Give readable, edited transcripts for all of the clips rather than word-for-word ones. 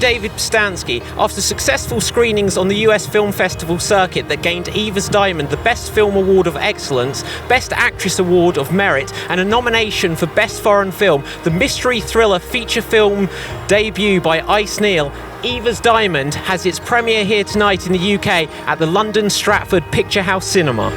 David Stansky. After successful screenings on the US Film Festival circuit that gained EVA'S Diamond the Best Film Award of Excellence, Best Actress Award of Merit, and a nomination for Best Foreign Film, the mystery thriller feature film debut by Ice Neal, EVA'S Diamond has its premiere here tonight in the UK at the London Stratford Picture House Cinema.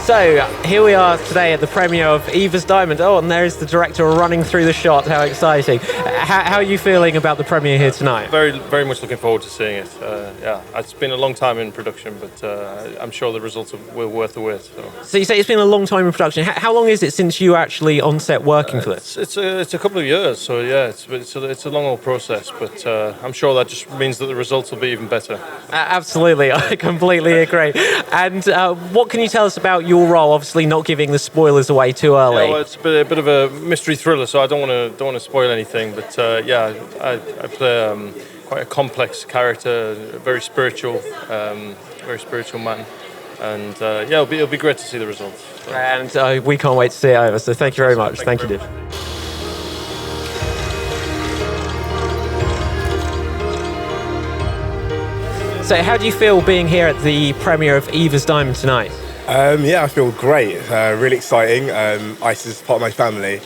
So, here we are today at the premiere of EVA'S Diamond. Oh, and there's the director running through the shot. How exciting. How are you feeling about the premiere here tonight? Very much looking forward to seeing it. Yeah, it's been a long time in production, but I'm sure the results will worth the wait. So you say it's been a long time in production. How long is it since you were actually on set working for this? It's a couple of years, so yeah, it's a long old process, but I'm sure that just means that the results will be even better. Absolutely, I completely agree. And what can you tell us about your role? Obviously, not giving the spoilers away too early. Yeah, well, it's a bit of a mystery thriller, so I don't want to spoil anything. But yeah, I play quite a complex character, a very spiritual man, and yeah, it'll be great to see the results. So. And we can't wait to see it over. So thank you very much. Thank you, Dave. So how do you feel being here at the premiere of EVA'S Diamond tonight? Yeah, I feel great. Really exciting. Ice is part of my family.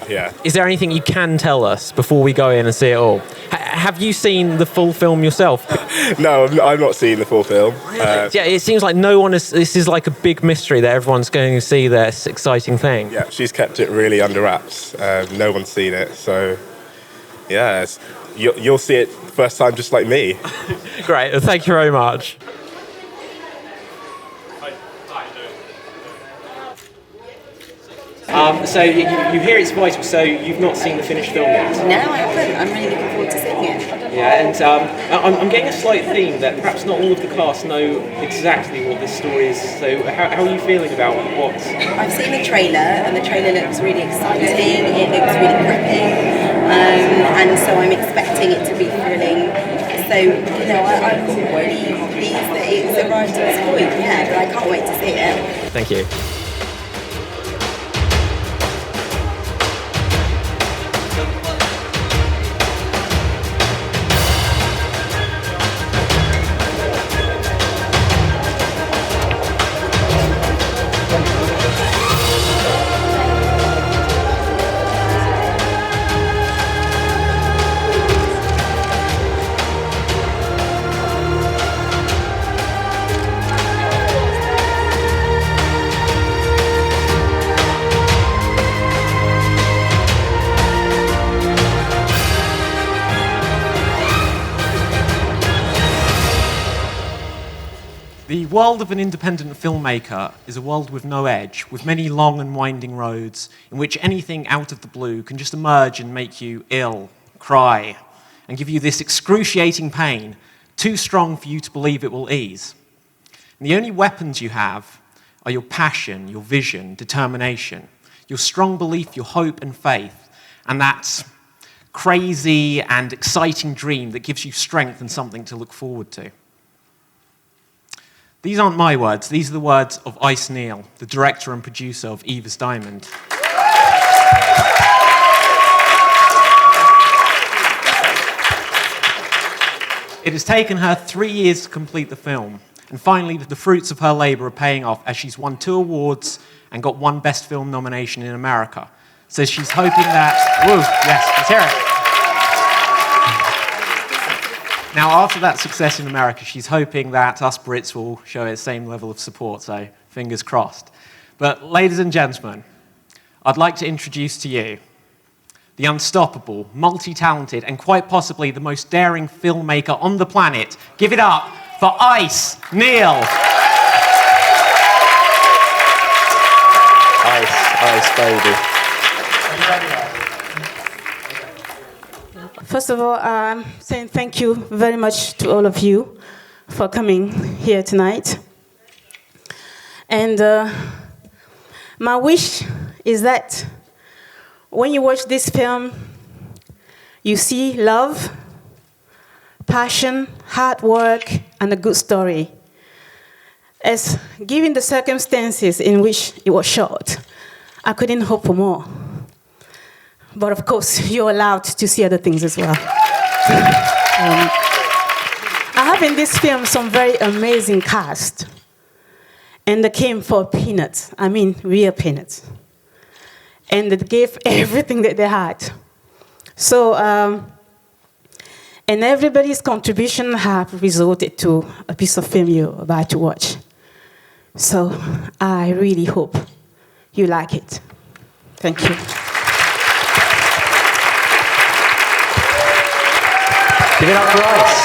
Yeah. Is there anything you can tell us before we go in and see it all? Have you seen the full film yourself? No, I've not seen the full film. Yeah, it seems like no one is. This is like a big mystery that everyone's going to see this exciting thing. Yeah, she's kept it really under wraps. No one's seen it, so yeah, you'll see it first time just like me. Great, thank you very much. So you hear it's vital, so you've not seen the finished film yet? No, I haven't. I'm really looking forward to seeing it. Yeah, and I'm getting a slight theme that perhaps not all of the cast know exactly what this story is, so how are you feeling about what? I've seen the trailer, and the trailer looks really exciting, it looks really gripping, and so I'm expecting it to be thrilling. So, you know, I'm really pleased that it's arrived at this point, yeah, but I can't wait to see it. Thank you. The world of an independent filmmaker is a world with no edge, with many long and winding roads, in which anything out of the blue can just emerge and make you ill, cry, and give you this excruciating pain, too strong for you to believe it will ease. And the only weapons you have are your passion, your vision, determination, your strong belief, your hope and faith, and that crazy and exciting dream that gives you strength and something to look forward to. These aren't my words, these are the words of Ice Neal, the director and producer of EVA'S Diamond. It has taken her 3 years to complete the film, and finally the fruits of her labour are paying off as she's won 2 awards and got 1 Best Film nomination in America. So she's hoping that... Woo, yes, let's hear it. Now, after that success in America, she's hoping that us Brits will show her the same level of support, so fingers crossed. But, ladies and gentlemen, I'd like to introduce to you the unstoppable, multi-talented, and quite possibly the most daring filmmaker on the planet. Give it up for Ice Neal. Ice, baby. First of all, I'm saying thank you very much to all of you for coming here tonight. And my wish is that when you watch this film, you see love, passion, hard work, and a good story. As given the circumstances in which it was shot, I couldn't hope for more. But of course, you're allowed to see other things as well. I have in this film some very amazing cast. And they came for peanuts. I mean, real peanuts. And they gave everything that they had. So, and everybody's contribution have resulted to a piece of film you're about to watch. So, I really hope you like it. Thank you. Give it up for Ice.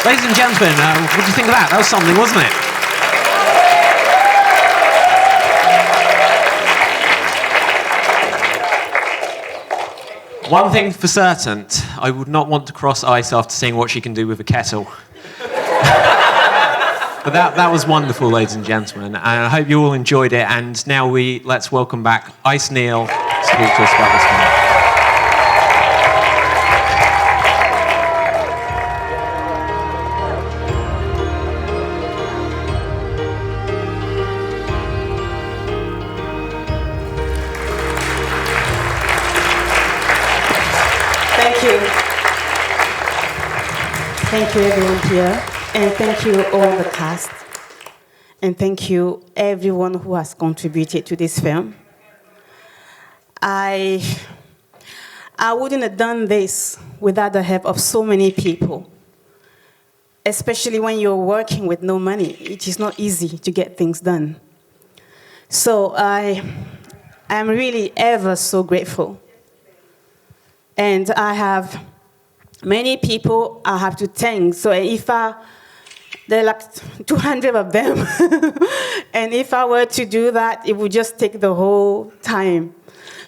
Ladies and gentlemen, what do you think of that? That was something, wasn't it? One thing for certain, I would not want to cross Ice after seeing what she can do with a kettle. But that was wonderful, ladies and gentlemen, and I hope you all enjoyed it. And now let's welcome back Ice Neal to talk to us about this film. Thank you. Thank you, everyone here. And thank you, all the cast. And thank you, everyone who has contributed to this film. I wouldn't have done this without the help of so many people, especially when you're working with no money. It is not easy to get things done. So I am really ever so grateful. And I have many people I have to thank. So if there are like 200 of them, and if I were to do that, it would just take the whole time.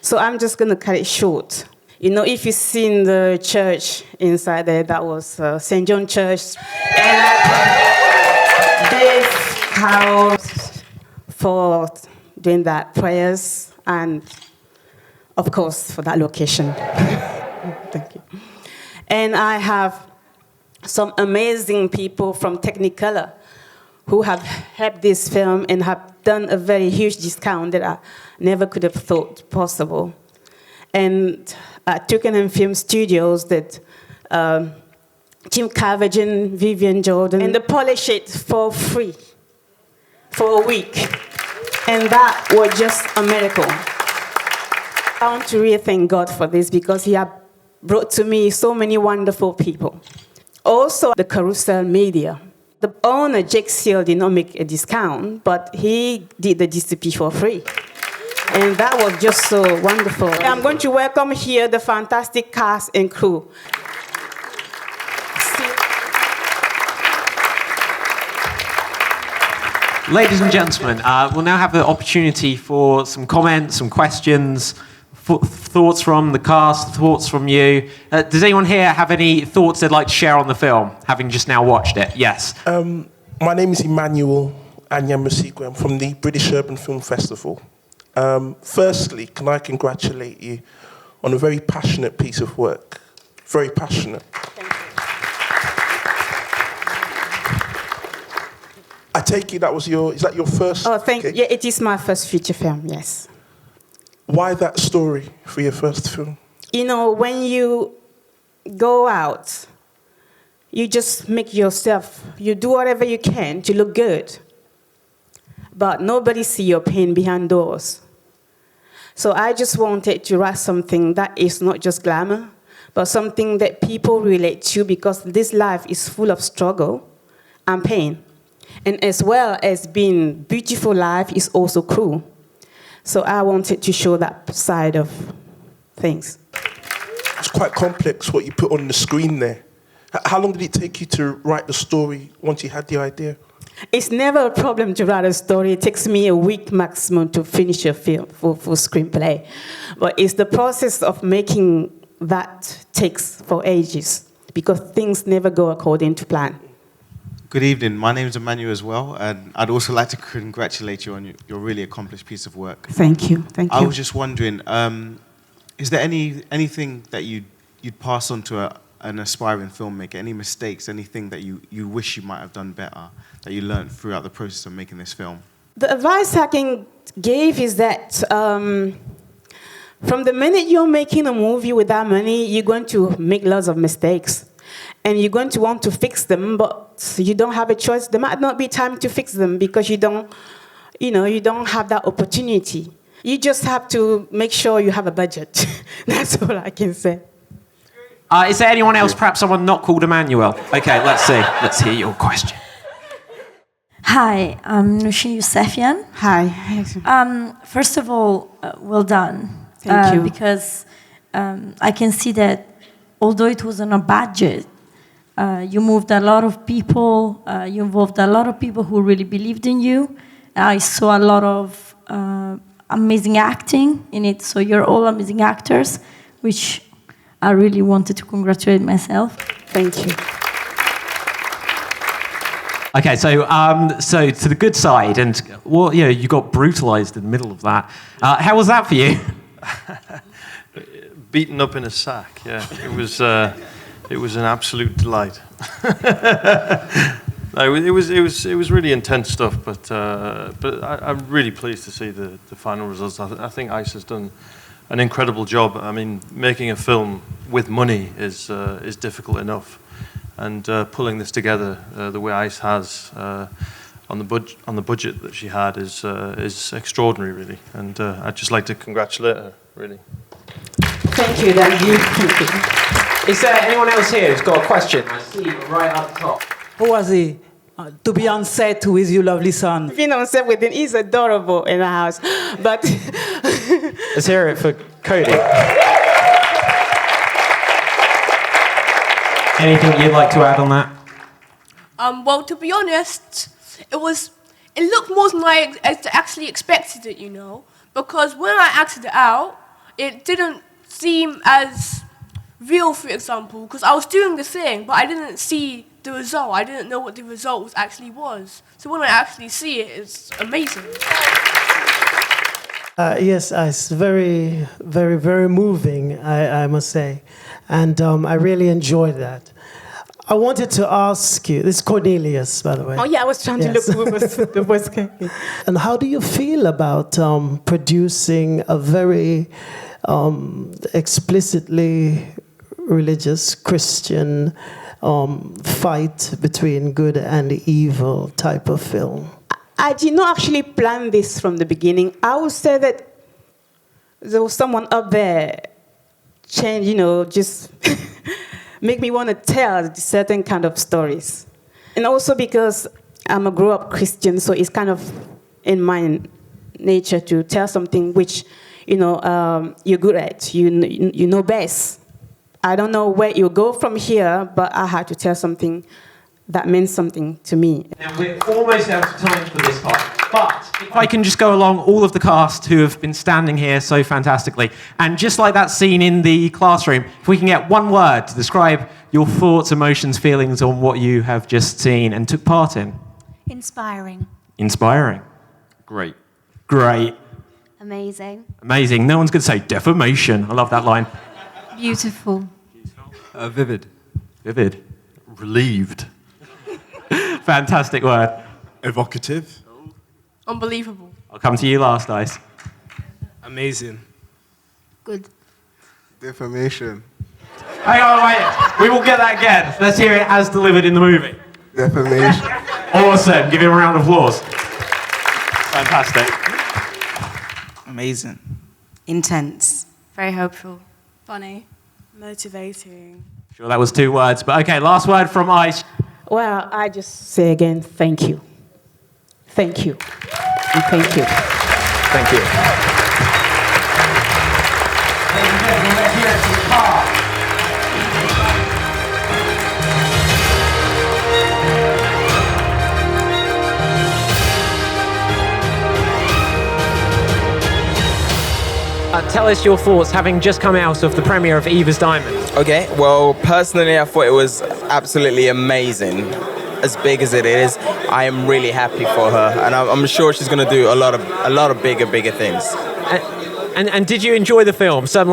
So I'm just going to cut it short. You know, if you've seen the church inside there, that was St. John Church. And Dave Carol for doing that, prayers, and of course, for that location. Thank you. And I have some amazing people from Technicolor who have helped this film and have done a very huge discount that I never could have thought possible. And Twickenham Film Studios that Jim Cavagen, Vivian Jordan, and they polish it for free for a week. And that was just a miracle. I want to really thank God for this because He has brought to me so many wonderful people. Also, the Carousel Media. The owner, Jake Seal, did not make a discount, but he did the DCP for free. And that was just so wonderful. I'm going to welcome here the fantastic cast and crew. Ladies and gentlemen, we'll now have the opportunity for some comments, some questions, thoughts from the cast, thoughts from you. Does anyone here have any thoughts they'd like to share on the film, having just now watched it? Yes. My name is Emmanuel Anyamusikwe. I'm from the British Urban Film Festival. Firstly, can I congratulate you on a very passionate piece of work? Very passionate. Thank you. I take it that was is that your first? Oh, thank you. Yeah, it is my first feature film, yes. Why that story for your first film? You know, when you go out, you just make yourself, you do whatever you can to look good. But nobody see your pain behind doors. So I just wanted to write something that is not just glamour, but something that people relate to, because this life is full of struggle and pain. And as well as being beautiful, life is also cruel. So I wanted to show that side of things. It's quite complex what you put on the screen there. How long did it take you to write the story once you had the idea? It's never a problem to write a story. It takes me a week maximum to finish a film for screenplay. But it's the process of making that takes for ages, because things never go according to plan. Good evening. My name is Emmanuel as well, and I'd also like to congratulate you on your really accomplished piece of work. Thank you. Thank you. I was just wondering, is there anything that you'd pass on to an aspiring filmmaker? Any mistakes? Anything that you wish you might have done better that you learned throughout the process of making this film? The advice I can give is that from the minute you're making a movie without money, you're going to make lots of mistakes. And you're going to want to fix them, but you don't have a choice. There might not be time to fix them because you don't have that opportunity. You just have to make sure you have a budget. That's all I can say. Is there anyone else, perhaps someone not called Emmanuel? Okay, let's see. Let's hear your question. Hi, I'm Nushin Yousefian. Hi. First of all, well done. Thank you. Because I can see that although it was on a budget, you moved a lot of people, you involved a lot of people who really believed in you. I saw a lot of amazing acting in it, so you're all amazing actors, which I really wanted to congratulate myself. Thank you. Okay, so to the good side, and well, you got brutalized in the middle of that. How was that for you? Beaten up in a sack, yeah. It was an absolute delight. No, it was really intense stuff, but I'm really pleased to see the final results. I think Ice has done an incredible job. I mean, making a film with money is difficult enough, and pulling this together the way Ice has on the budget that she had is extraordinary, really. And I'd just like to congratulate her, really. Thank you, Danny. Thank you. Is there anyone else here who's got a question? I see you right up the top. How was it to be on set with your lovely son? Being on set with him, he's adorable in the house. But let's hear it for Cody. Anything you'd like to add on that? Well, to be honest, it looked more than I actually expected it, because when I acted it out, it didn't seem as real, for example, because I was doing the thing, but I didn't see the result. I didn't know what the result actually was. So when I actually see it, it's amazing. Yes, it's very, very, very moving, I must say. And I really enjoyed that. I wanted to ask you, this is Cornelius, by the way. Oh, yeah, I was trying to look who was the voice. And how do you feel about producing a very explicitly religious Christian fight between good and evil type of film? I did not actually plan this from the beginning. I would say that there was someone up there, just make me want to tell certain kind of stories. And also because I'm a grew-up Christian, so it's kind of in my nature to tell something which, you're good at, you know best. I don't know where you go from here, but I had to tell something that meant something to me. Now we're almost out of time for this part, but if I can just go along all of the cast who have been standing here so fantastically, and just like that scene in the classroom, if we can get one word to describe your thoughts, emotions, feelings on what you have just seen and took part in. Inspiring. Inspiring. Great. Great. Amazing. Amazing. No one's going to say defamation. I love that line. Beautiful. Vivid. Vivid. Relieved. Fantastic word. Evocative. Unbelievable. I'll come to you last, Ice. Amazing. Good. Defamation. Hang on, wait. We will get that again. Let's hear it as delivered in the movie. Defamation. Awesome. Give him a round of applause. Fantastic. Amazing. Intense. Very hopeful. Funny. Motivating. Sure, that was 2 words, but okay, last word from Ice. Well, I just say again, thank you. Thank you. And thank you. Thank you. Ladies and gentlemen, let's hear it from the car. Tell us your thoughts, having just come out of the premiere of EVA'S Diamond. Okay, well, personally, I thought it was absolutely amazing. As big as it is, I am really happy for her, and I'm sure she's going to do a lot of bigger things. And did you enjoy the film? Some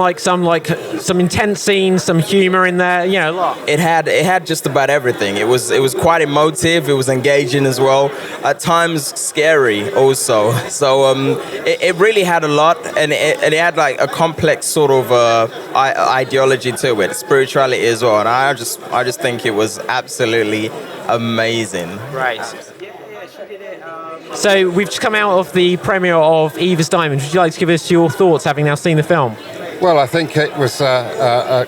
intense scenes, some humour in there, a lot. It had just about everything. It was quite emotive. It was engaging as well. At times scary also. So it really had a lot, and it had like a complex sort of ideology to it, spirituality as well. And I just think it was absolutely amazing. Right. So we've just come out of the premiere of EVA'S Diamond. Would you like to give us your thoughts, having now seen the film? Well, I think it was a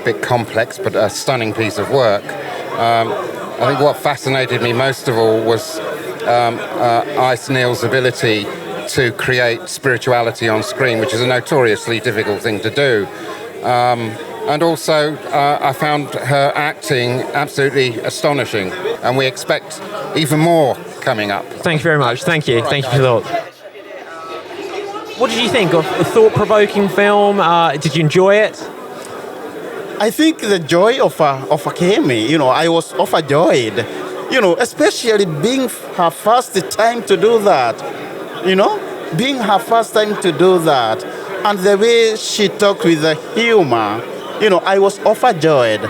bit complex, but a stunning piece of work. I think what fascinated me most of all was Ice Neal's ability to create spirituality on screen, which is a notoriously difficult thing to do. And also, I found her acting absolutely astonishing, and we expect even more coming up. Thank you very much. Thank you. Thank you for your thoughts. What did you think of a thought-provoking film? Did you enjoy it? I think the joy of Akemi, I was overjoyed, especially being her first time to do that, being her first time to do that. And the way she talked with the humor, I was overjoyed.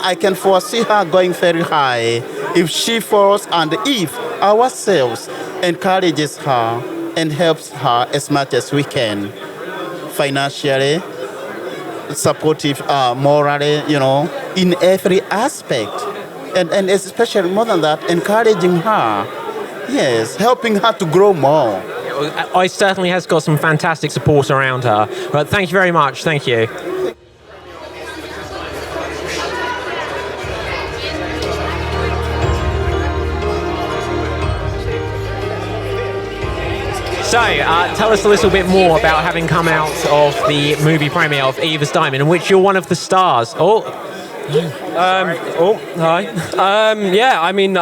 I can foresee her going very high if she follows and if ourselves encourages her and helps her as much as we can, financially, supportive, morally, in every aspect. And especially more than that, encouraging her, yes, helping her to grow more. Ice certainly has got some fantastic support around her, but thank you very much. Thank you. So, tell us a little bit more about having come out of the movie premiere of EVA'S Diamond, in which you're one of the stars. Hi. Yeah, I mean,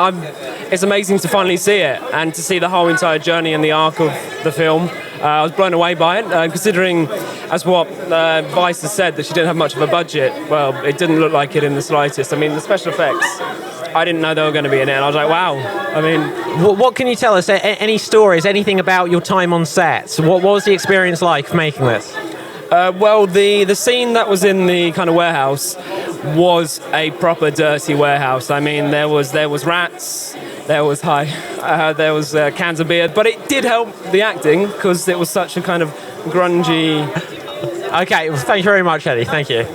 it's amazing to finally see it and to see the whole entire journey and the arc of the film. I was blown away by it, considering, as what Vice has said, that she didn't have much of a budget. Well, it didn't look like it in the slightest. I mean, the special effects, I didn't know they were going to be in it, and I was like, wow. I mean... What can you tell us? Any stories, anything about your time on set? What was the experience like making this? Well, the scene that was in the kind of warehouse was a proper dirty warehouse. I mean, there was rats, there was cans of beer, but it did help the acting because it was such a kind of grungy. Okay, well, thank you very much, Eddie. Thank you.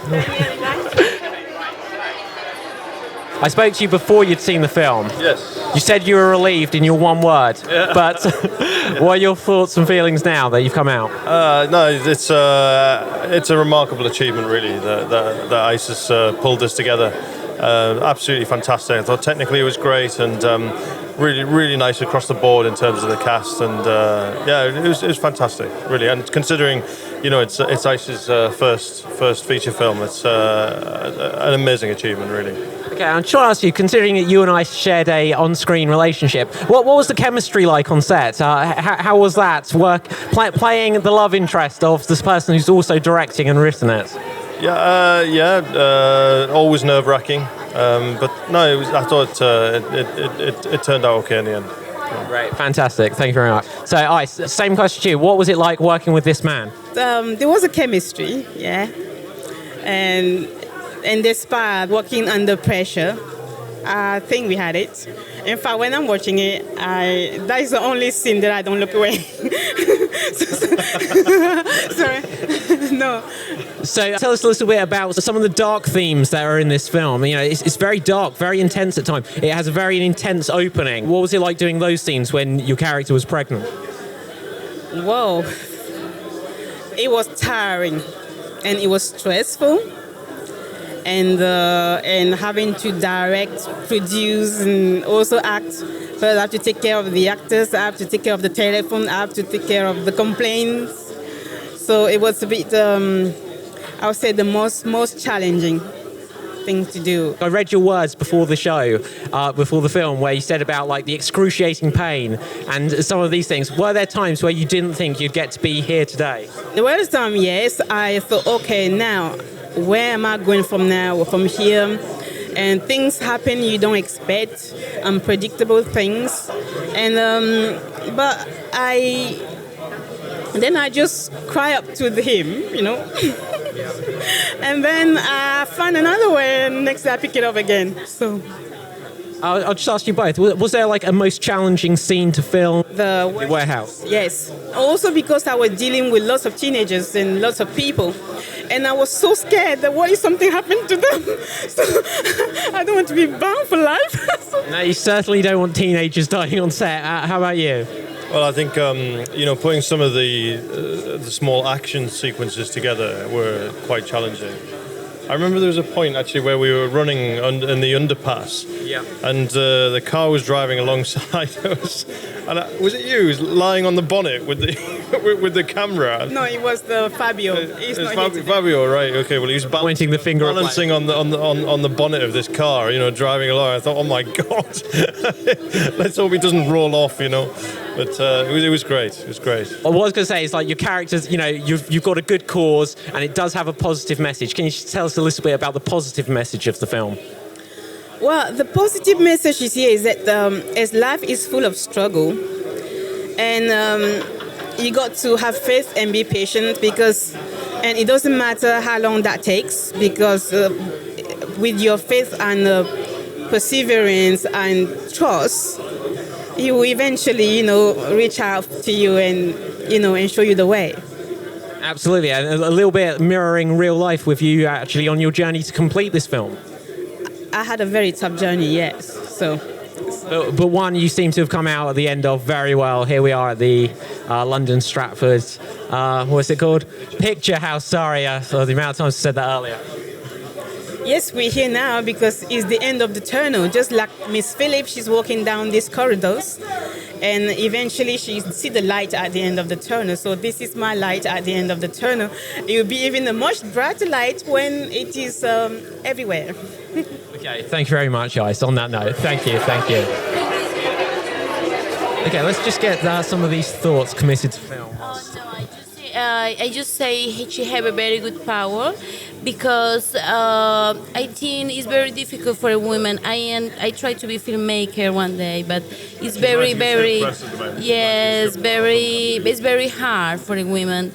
I spoke to you before you'd seen the film. Yes. You said you were relieved in your one word, yeah. But what are your thoughts and feelings now that you've come out? No, it's a remarkable achievement, really, that Ice has pulled this together. Absolutely fantastic. I thought technically it was great, and really nice across the board in terms of the cast, and yeah, it was fantastic, really. And considering, you know, it's Ice's first feature film, it's an amazing achievement, really. Okay, I'm trying to ask you, considering that you and I shared a on-screen relationship, what was the chemistry like on set? How was that playing the love interest of this person who's also directing and written it? Always nerve-wracking, but no, I thought it turned out okay in the end. Great, fantastic, thank you very much. So, Ice, same question to you. What was it like working with this man? There was a chemistry, yeah, and despite working under pressure, I think we had it. In fact, when I'm watching it, that is the only scene that I don't look away. Sorry, no. So tell us a little bit about some of the dark themes that are in this film. You know, it's very dark, very intense at times. It has a very intense opening. What was it like doing those scenes when your character was pregnant? Whoa. It was tiring, and it was stressful. And having to direct, produce, and also act. First, I have to take care of the actors, I have to take care of the telephone, I have to take care of the complaints. So it was a bit, I would say, the most challenging thing to do. I read your words before the show, before the film, where you said about like the excruciating pain and some of these things. Were there times where you didn't think you'd get to be here today? There were times, yes. I thought, okay, now, where am I going from now, from here? And things happen you don't expect, unpredictable things. And but then I just cry up to him, you know. And then I find another way, and next day I pick it up again. So I'll just ask you both. Was there like a most challenging scene to film? The warehouse. Yes. Also because I was dealing with lots of teenagers and lots of people. And I was so scared that what if something happened to them? So I don't want to be bound for life. No, you certainly don't want teenagers dying on set. How about you? Well, I think you know, putting some of the small action sequences together were quite challenging. I remember there was a point actually where we were running in the underpass, and the car was driving alongside us. And was it you who was lying on the bonnet with the with the camera? No, it was the Fabio. He's not here today. Fabio, right? Okay, well, he was pointing the finger, balancing on the bonnet of this car, you know, driving along. I thought, oh my god, let's hope he doesn't roll off, you know. But it was great. It was great. What I was going to say is, like, your characters, you know, you've got a good cause, and it does have a positive message. Can you tell us a little bit about the positive message of the film? Well, the positive message is here is that as life is full of struggle, and you got to have faith and be patient, and it doesn't matter how long that takes, because with your faith and perseverance and trust, he will eventually, you know, reach out to you and, you know, and show you the way. Absolutely, and a little bit mirroring real life with you actually on your journey to complete this film. I had a very tough journey, yes. So. But one you seem to have come out at the end of very well. Here we are at the London Stratford, what's it called? Picture House, sorry, for the amount of times I said that earlier. Yes, we're here now because it's the end of the tunnel. Just like Miss Phillips, she's walking down these corridors, and eventually she see the light at the end of the tunnel. So this is my light at the end of the tunnel. It will be even a much brighter light when it is everywhere. Okay, thank you very much, Ice. On that note, thank you. Okay, let's just get some of these thoughts committed to film. I just say she have a very good power, because I think it's very difficult for a woman. I try to be a filmmaker one day, but it's very it's very hard for a woman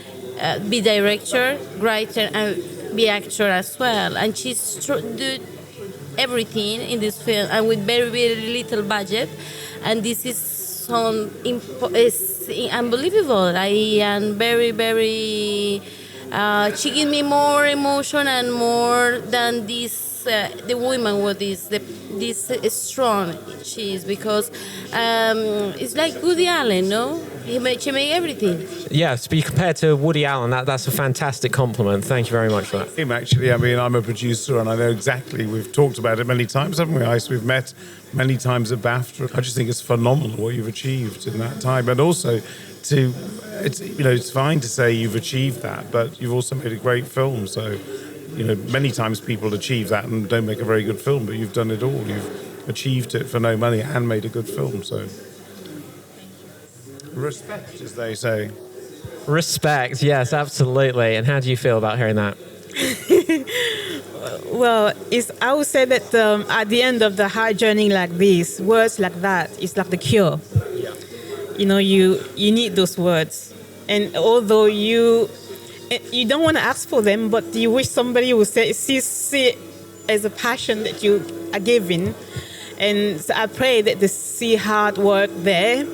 be director, writer, and be actor as well. And she's do everything in this film, and with very little budget. And this is it's unbelievable. I am very. She gives me more emotion and more than this the woman what is this strong she is, because it's like Woody Allen, no? She made everything. Yeah, to be compared to Woody Allen, that's a fantastic compliment. Thank you very much for that. Him, actually, I mean, I'm a producer and I know exactly, we've talked about it many times, haven't we, Ice? We've met many times at BAFTA. I just think it's phenomenal what you've achieved in that time. And also, it's fine to say you've achieved that, but you've also made a great film. So, many times people achieve that and don't make a very good film, but you've done it all. You've achieved it for no money and made a good film, so... Respect, as they say. Respect, yes, absolutely. And how do you feel about hearing that? Well, I would say that at the end of the hard journey like this, words like that, it's like the cure. Yeah. You need those words. And although you don't want to ask for them, but you wish somebody would see it as a passion that you are giving. And so I pray that they see hard work there,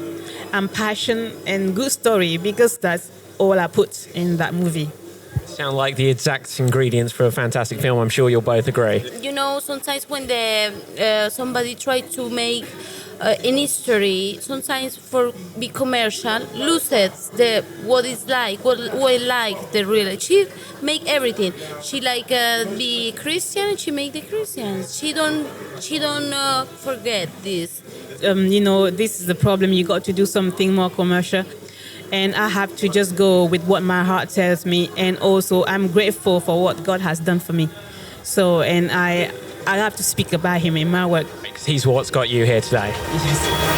and passion and good story, because that's all I put in that movie. Sound like the exact ingredients for a fantastic film. I'm sure you'll both agree. Sometimes when somebody tries to make an history, sometimes for be commercial, loses what it's like, what like the real. She make everything. She be Christian. She make the Christians. She don't forget this. This is the problem. You got to do something more commercial. And I have to just go with what my heart tells me. And also, I'm grateful for what God has done for me. So, and I have to speak about him in my work. He's what's got you here today. Yes.